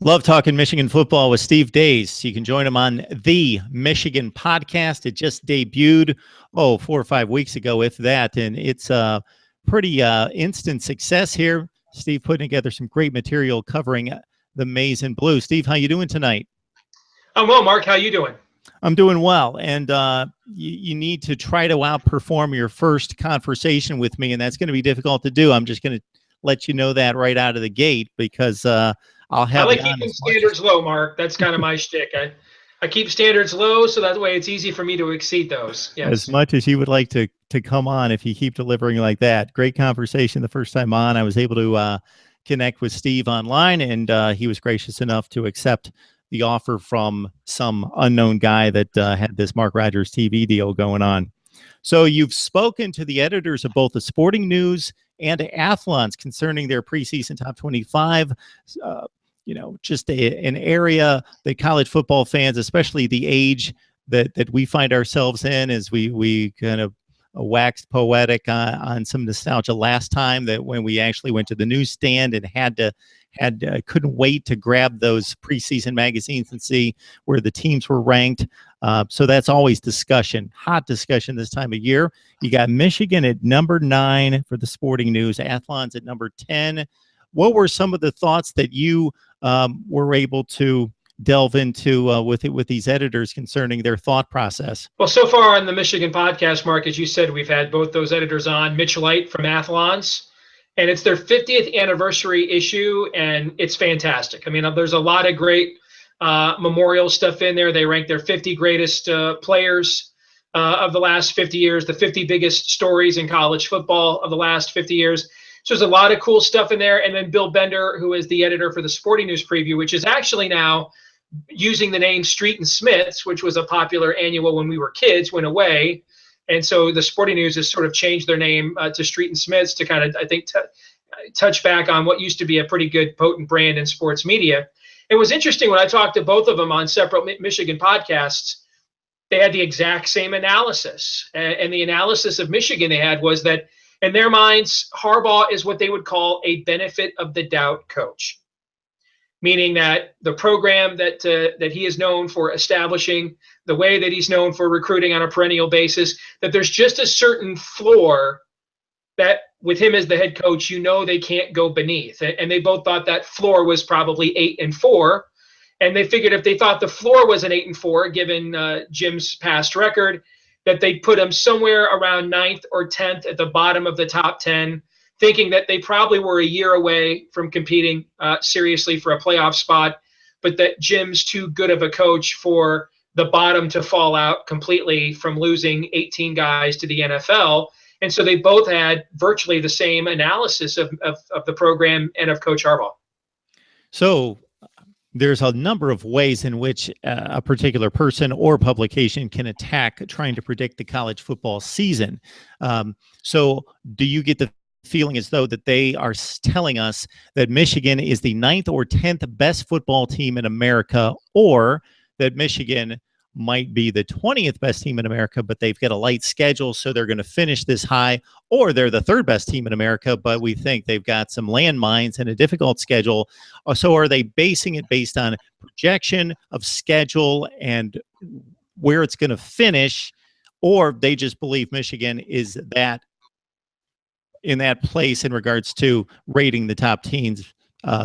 Love talking Michigan football with Steve Days. You can join him on the Michigan podcast. It just debuted, 4 or 5 weeks ago, if that, and it's a pretty instant success here. Steve putting together some great material covering the maize and blue. Steve, how you doing tonight? I'm well, Mark. How you doing? I'm doing well, and you need to try to outperform your first conversation with me, and that's going to be difficult to do. I'm just going to let you know that right out of the gate because I'll have. I like keeping standards low, Mark. That's kind of my shtick. I keep standards low, so that way it's easy for me to exceed those. Yes. As much as you would like to come on, if you keep delivering like that. Great conversation the first time on. I was able to connect with Steve online, and he was gracious enough to accept the offer from some unknown guy that had this Mark Rogers TV deal going on. So you've spoken to the editors of both the Sporting News and Athlons concerning their preseason top 25. Just an area that college football fans, especially the age that we find ourselves in, as we kind of waxed poetic on some nostalgia last time, that when we actually went to the newsstand and couldn't wait to grab those preseason magazines and see where the teams were ranked. So that's always discussion, hot discussion this time of year. You got Michigan at number 9 for the Sporting News, Athlon's at number 10. What were some of the thoughts that you were able to delve into with these editors concerning their thought process? Well, so far on the Michigan podcast, Mark, as you said, we've had both those editors on, Mitch Light from Athlons, and it's their 50th anniversary issue, and it's fantastic. I mean, there's a lot of great memorial stuff in there. They rank their 50 greatest players of the last 50 years, the 50 biggest stories in college football of the last 50 years. So there's a lot of cool stuff in there. And then Bill Bender, who is the editor for the Sporting News Preview, which is actually now using the name Street and Smiths, which was a popular annual when we were kids, went away. And so the Sporting News has sort of changed their name to Street and Smiths to kind of, I think, touch back on what used to be a pretty good, potent brand in sports media. It was interesting when I talked to both of them on separate Michigan podcasts, they had the exact same analysis. And the analysis of Michigan they had was that in their minds, Harbaugh is what they would call a benefit of the doubt coach, meaning that the program that he is known for establishing, the way that he's known for recruiting on a perennial basis, that there's just a certain floor that with him as the head coach, they can't go beneath. And they both thought that floor was probably 8-4. And they figured if they thought the floor was an 8-4, given Jim's past record, that they'd put him somewhere around 9th or 10th at the bottom of the top 10, thinking that they probably were a year away from competing seriously for a playoff spot, but that Jim's too good of a coach for the bottom to fall out completely from losing 18 guys to the NFL. And so they both had virtually the same analysis of the program and of Coach Harbaugh. So there's a number of ways in which a particular person or publication can attack trying to predict the college football season. So do you get the feeling as though that they are telling us that Michigan is the 9th or 10th best football team in America, or that Michigan might be the 20th best team in America, but they've got a light schedule, so they're going to finish this high, or they're the 3rd best team in America, but we think they've got some landmines and a difficult schedule? So are they basing it based on projection of schedule and where it's going to finish, or they just believe Michigan is that in that place in regards to rating the top teams,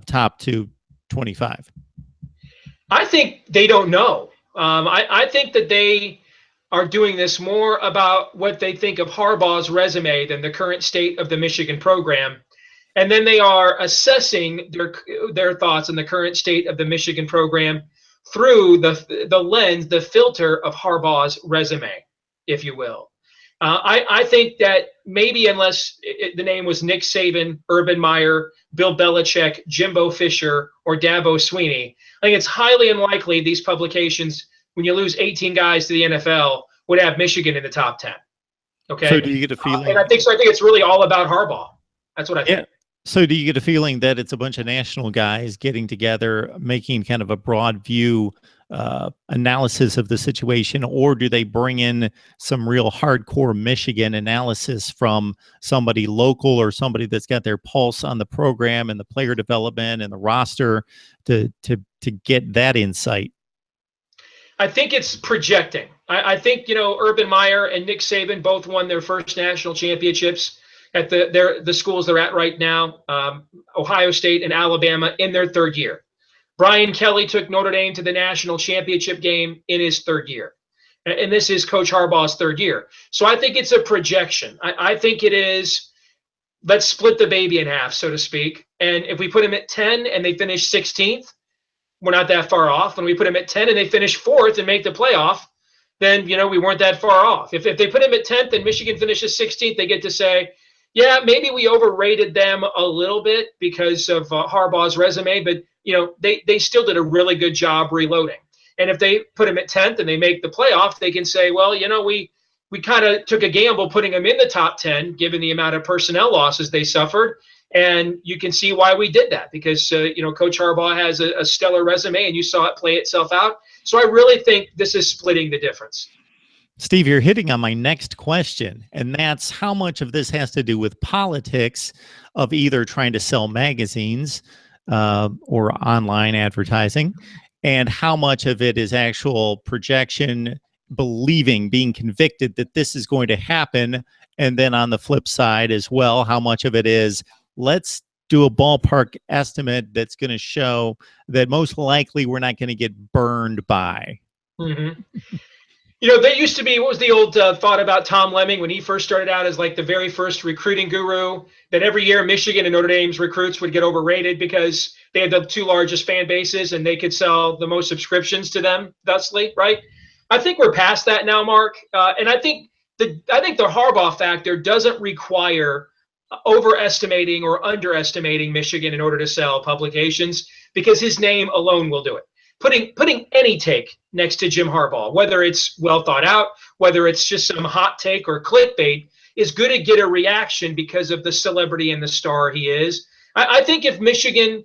top to 25? I think they don't know. I think that they are doing this more about what they think of Harbaugh's resume than the current state of the Michigan program. And then they are assessing their thoughts on the current state of the Michigan program through the lens, the filter of Harbaugh's resume, if you will. I think that maybe unless the name was Nick Saban, Urban Meyer, Bill Belichick, Jimbo Fisher, or Dabo Sweeney, I think it's highly unlikely these publications, when you lose 18 guys to the NFL, would have Michigan in the top 10. Okay. So do you get a feeling? And I think it's really all about Harbaugh. That's what I think. Yeah. So do you get a feeling that it's a bunch of national guys getting together, making kind of a broad view analysis of the situation, or do they bring in some real hardcore Michigan analysis from somebody local or somebody that's got their pulse on the program and the player development and the roster to get that insight? I think it's projecting. I think, Urban Meyer and Nick Saban both won their first national championships at the schools they're at right now, Ohio State and Alabama, in their third year. Brian Kelly took Notre Dame to the national championship game in his third year. And this is Coach Harbaugh's third year. So I think it's a projection. I think it is, let's split the baby in half, so to speak. And if we put him at 10 and they finish 16th, we're not that far off. When we put him at 10 and they finish 4th and make the playoff, then, we weren't that far off. If they put him at 10th and Michigan finishes 16th, they get to say, yeah, maybe we overrated them a little bit because of Harbaugh's resume, but they still did a really good job reloading. And if they put him at 10th and they make the playoff, they can say, well, we kind of took a gamble putting him in the top 10, given the amount of personnel losses they suffered. And you can see why we did that, because Coach Harbaugh has a stellar resume, and you saw it play itself out. So I really think this is splitting the difference. Steve, you're hitting on my next question, and that's how much of this has to do with politics of either trying to sell magazines or online advertising, and how much of it is actual projection, believing, being convicted that this is going to happen. And then on the flip side as well, how much of it is, let's do a ballpark estimate that's going to show that most likely we're not going to get burned by. Mm-hmm. There used to be, what was the old thought about Tom Lemming when he first started out as like the very first recruiting guru, that every year Michigan and Notre Dame's recruits would get overrated because they had the two largest fan bases and they could sell the most subscriptions to them, thusly, right? I think we're past that now, Mark. And I think the Harbaugh factor doesn't require overestimating or underestimating Michigan in order to sell publications, because his name alone will do it. Putting any take next to Jim Harbaugh, whether it's well thought out, whether it's just some hot take or clickbait, is going to get a reaction because of the celebrity and the star he is. I think if Michigan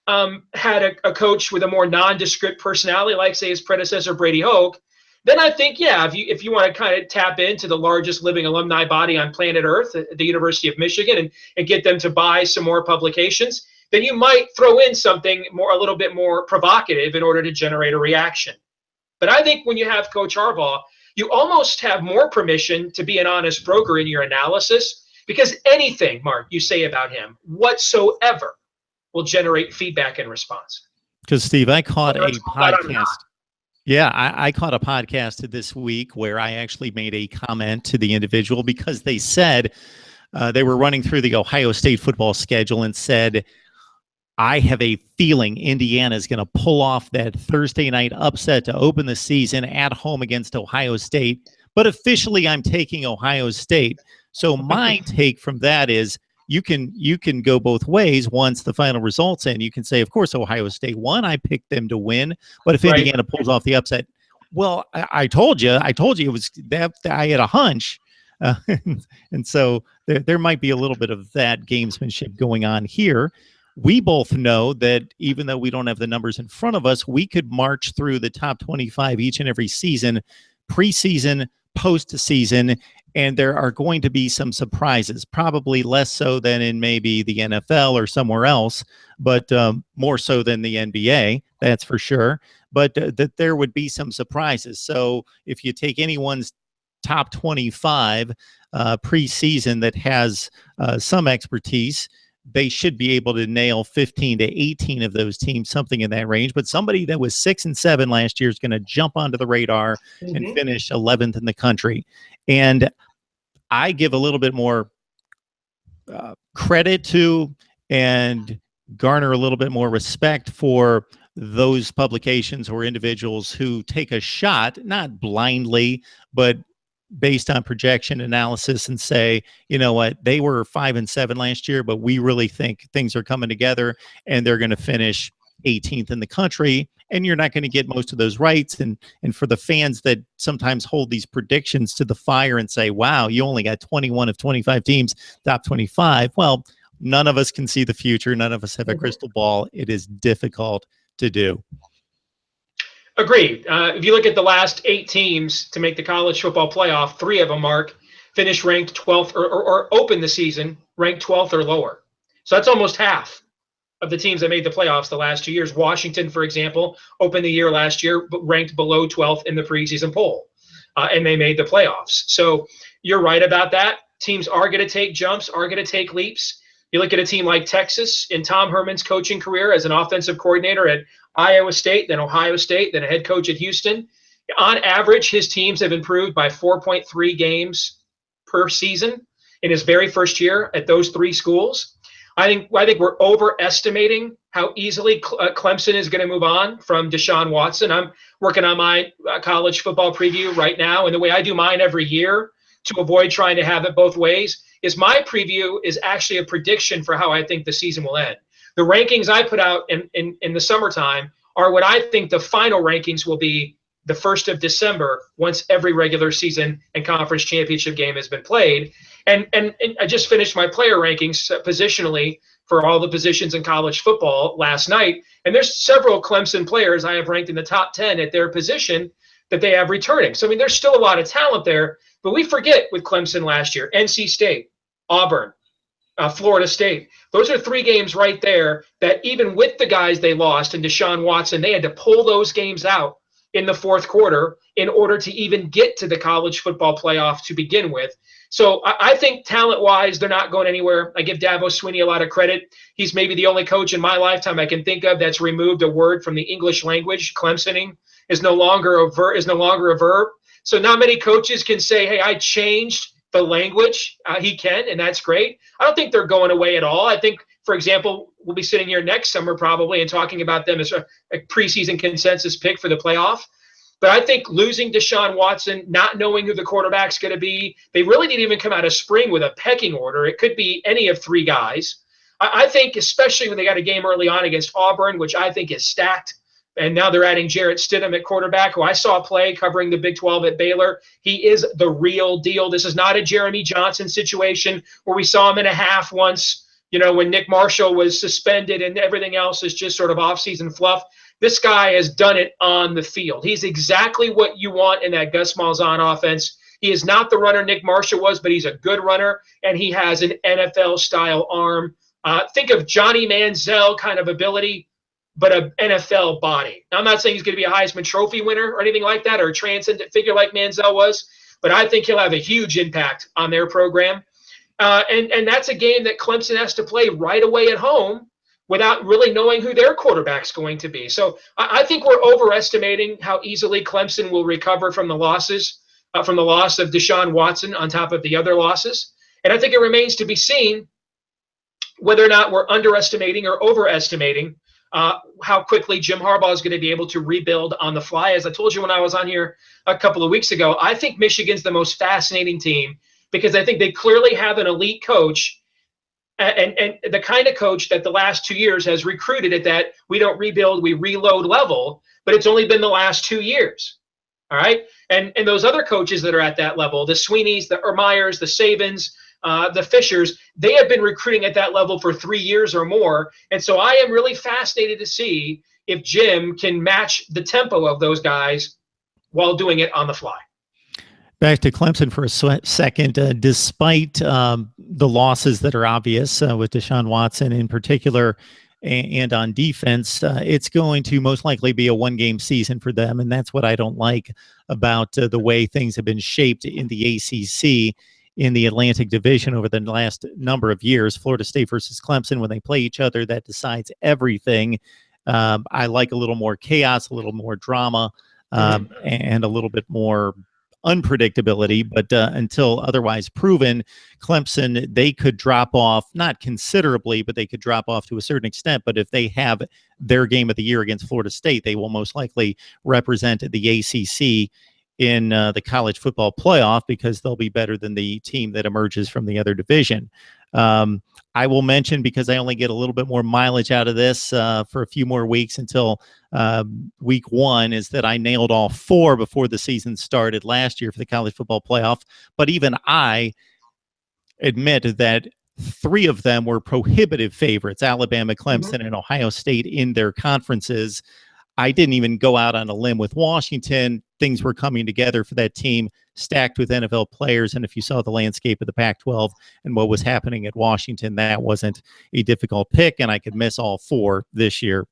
had a coach with a more nondescript personality, like, say, his predecessor, Brady Hoke, then I think, yeah, if you want to kind of tap into the largest living alumni body on planet Earth, the University of Michigan, and get them to buy some more publications, then you might throw in something a little bit more provocative in order to generate a reaction. But I think when you have Coach Harbaugh, you almost have more permission to be an honest broker in your analysis, because anything, Mark, you say about him whatsoever will generate feedback and response. Because, Steve, I caught a podcast. Yeah, I caught a podcast this week where I actually made a comment to the individual, because they said they were running through the Ohio State football schedule and said, I have a feeling Indiana is going to pull off that Thursday night upset to open the season at home against Ohio State. But officially, I'm taking Ohio State. So my take from that is, you can go both ways. Once the final result's in, you can say, of course, Ohio State won. I picked them to win. But if Indiana pulls off the upset, well, I told you it was that I had a hunch. And so there might be a little bit of that gamesmanship going on here. We both know that even though we don't have the numbers in front of us, we could march through the top 25 each and every season, preseason, postseason, and there are going to be some surprises, probably less so than in maybe the NFL or somewhere else, but more so than the NBA, that's for sure. But that there would be some surprises. So if you take anyone's top 25 preseason that has some expertise, they should be able to nail 15 to 18 of those teams, something in that range. But somebody that was 6 and 7 last year is going to jump onto the radar and finish 11th in the country. And I give a little bit more credit to and garner a little bit more respect for those publications or individuals who take a shot, not blindly, but based on projection analysis, and say, you know what, they were 5 and 7 last year, but we really think things are coming together and they're going to finish 18th in the country. And you're not going to get most of those rights. And for the fans that sometimes hold these predictions to the fire and say, wow, you only got 21 of 25 teams, top 25. Well, none of us can see the future. None of us have a crystal ball. It is difficult to do. Agreed. If you look at the last 8 teams to make the college football playoff, 3 of them, Mark, finished ranked 12th or opened the season ranked 12th or lower. So that's almost half of the teams that made the playoffs the last 2 years. Washington, for example, opened the year last year ranked below 12th in the preseason poll, and they made the playoffs. So you're right about that. Teams are going to take jumps, are going to take leaps. You look at a team like Texas in Tom Herman's coaching career as an offensive coordinator at Iowa State, then Ohio State, then a head coach at Houston. On average, his teams have improved by 4.3 games per season in his very first year at those 3 schools. I think we're overestimating how easily Clemson is going to move on from Deshaun Watson. I'm working on my college football preview right now, and the way I do mine every year to avoid trying to have it both ways is my preview is actually a prediction for how I think the season will end. The rankings I put out in the summertime are what I think the final rankings will be the 1st of December once every regular season and conference championship game has been played. And I just finished my player rankings positionally for all the positions in college football last night. And there's several Clemson players I have ranked in the top 10 at their position that they have returning. So, I mean, there's still a lot of talent there, but we forget with Clemson last year, NC State, Auburn, Florida State. Those are 3 games right there that even with the guys they lost and Deshaun Watson, they had to pull those games out in the 4th quarter in order to even get to the college football playoff to begin with. So I think talent-wise, they're not going anywhere. I give Dabo Swinney a lot of credit. He's maybe the only coach in my lifetime I can think of that's removed a word from the English language. Clemsoning is no longer a verb. So not many coaches can say, hey, I changed the language. He can, and that's great. I don't think they're going away at all. I think, for example, we'll be sitting here next summer probably and talking about them as a preseason consensus pick for the playoff. But I think losing Deshaun Watson, not knowing who the quarterback's going to be, they really didn't even come out of spring with a pecking order. It could be any of 3 guys. I think especially when they got a game early on against Auburn, which I think is stacked, and now they're adding Jarrett Stidham at quarterback, who I saw play covering the Big 12 at Baylor. He is the real deal. This is not a Jeremy Johnson situation where we saw him in a half once, you know, when Nick Marshall was suspended and everything else is just sort of off-season fluff. This guy has done it on the field. He's exactly what you want in that Gus Malzahn offense. He is not the runner Nick Marshall was, but he's a good runner, and he has an NFL-style arm. Think of Johnny Manziel kind of ability, but an NFL body. Now, I'm not saying he's going to be a Heisman Trophy winner or anything like that or a transcendent figure like Manziel was, but I think he'll have a huge impact on their program. And that's a game that Clemson has to play right away at home without really knowing who their quarterback's going to be. So I think we're overestimating how easily Clemson will recover from the losses, from the loss of Deshaun Watson on top of the other losses. And I think it remains to be seen whether or not we're underestimating or overestimating how quickly Jim Harbaugh is going to be able to rebuild on the fly. As I told you when I was on here a couple of weeks ago, I think Michigan's the most fascinating team because I think they clearly have an elite coach and the kind of coach that the last 2 years has recruited at that we don't rebuild, we reload level, but it's only been the last 2 years. All right. And those other coaches that are at that level, the Sweeneys, the Ermeyers, the Sabins, the Fishers, they have been recruiting at that level for 3 years or more. And so I am really fascinated to see if Jim can match the tempo of those guys while doing it on the fly. Back to Clemson for a second. Despite the losses that are obvious with Deshaun Watson in particular and on defense, it's going to most likely be a 1-game season for them. And that's what I don't like about the way things have been shaped in the ACC in the Atlantic Division over the last number of years. Florida State versus Clemson, when they play each other, that decides everything. I like a little more chaos, a little more drama, and a little bit more unpredictability, but until otherwise proven, Clemson, they could drop off, not considerably, but they could drop off to a certain extent. But if they have their game of the year against Florida State, they will most likely represent the ACC in the college football playoff because they'll be better than the team that emerges from the other division. I will mention, because I only get a little bit more mileage out of this for a few more weeks until week 1, is that I nailed all 4 before the season started last year for the college football playoff. But even I admit that 3 of them were prohibitive favorites, Alabama, Clemson, and Ohio State in their conferences. I didn't even go out on a limb with Washington. Things were coming together for that team, stacked with NFL players. And if you saw the landscape of the Pac-12 and what was happening at Washington, that wasn't a difficult pick, and I could miss all four this year.